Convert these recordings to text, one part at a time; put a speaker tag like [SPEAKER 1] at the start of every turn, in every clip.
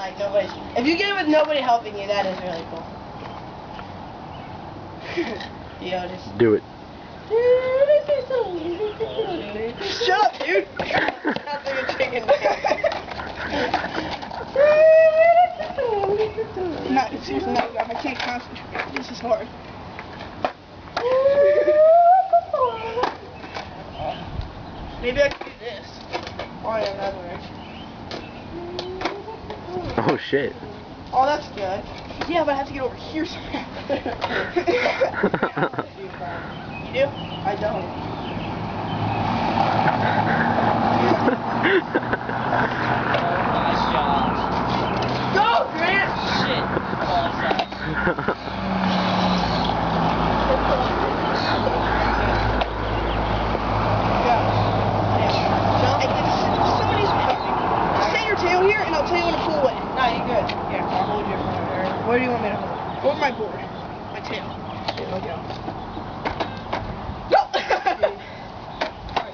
[SPEAKER 1] like nobody's. If you get it with nobody helping you, that is really cool. Yo, just
[SPEAKER 2] do it.
[SPEAKER 1] Shut up, dude. Sounds like a chicken.
[SPEAKER 3] Not seriously, not I can't concentrate. This is hard.
[SPEAKER 1] Maybe I can do this. Oh yeah, that works.
[SPEAKER 2] Oh shit.
[SPEAKER 1] Oh, that's good.
[SPEAKER 3] Yeah, but I have to get over here somehow.
[SPEAKER 1] You do? I don't.
[SPEAKER 4] Nice job.
[SPEAKER 1] Go, Grant!
[SPEAKER 4] Shit.
[SPEAKER 3] Set your tail here, and I'll tell you when to pull away.
[SPEAKER 1] Nah, you're good. Yeah, I'll hold your phone there. Where do you want me to hold it?
[SPEAKER 3] Hold my board. My tail.
[SPEAKER 1] Here, look out.
[SPEAKER 3] Go!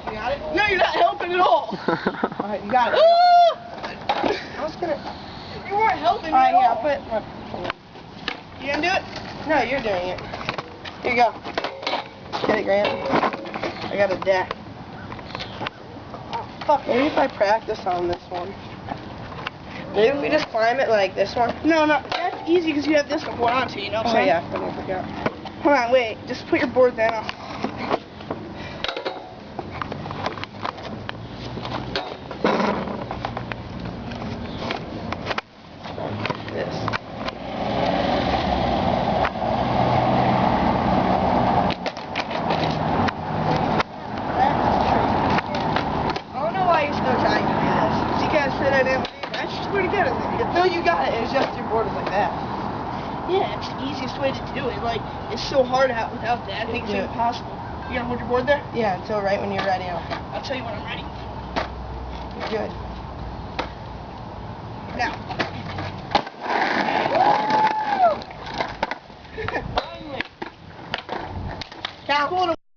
[SPEAKER 1] You got it?
[SPEAKER 3] No, you're not helping at all.
[SPEAKER 1] Alright, you got it. I was gonna...
[SPEAKER 3] You weren't helping me
[SPEAKER 1] Alright,
[SPEAKER 3] at
[SPEAKER 1] yeah,
[SPEAKER 3] all.
[SPEAKER 1] I'll put...
[SPEAKER 3] You gonna do it?
[SPEAKER 1] No, you're doing it. Here you go. Get it, Grant. I got a deck. Oh, fuck. Maybe if I practice on this one. Maybe if we just climb it like this one.
[SPEAKER 3] No, that's easy because you have this to hold on to, you know what I'm
[SPEAKER 1] Oh,
[SPEAKER 3] saying?
[SPEAKER 1] yeah, I forgot.
[SPEAKER 3] Hold on, wait. Just put your board down.
[SPEAKER 1] This. I don't know why you're still trying to do this.
[SPEAKER 3] You guys said I didn't. That's just pretty good.
[SPEAKER 1] No, you got it. It's just your board is like that.
[SPEAKER 3] Yeah, it's the easiest way to do it. Like, it's so hard out without that. I think it's
[SPEAKER 1] Yeah.
[SPEAKER 3] impossible. You gonna hold your board there?
[SPEAKER 1] Yeah, until right when you're ready.
[SPEAKER 3] I'll tell you when I'm ready.
[SPEAKER 1] You're good.
[SPEAKER 3] Now.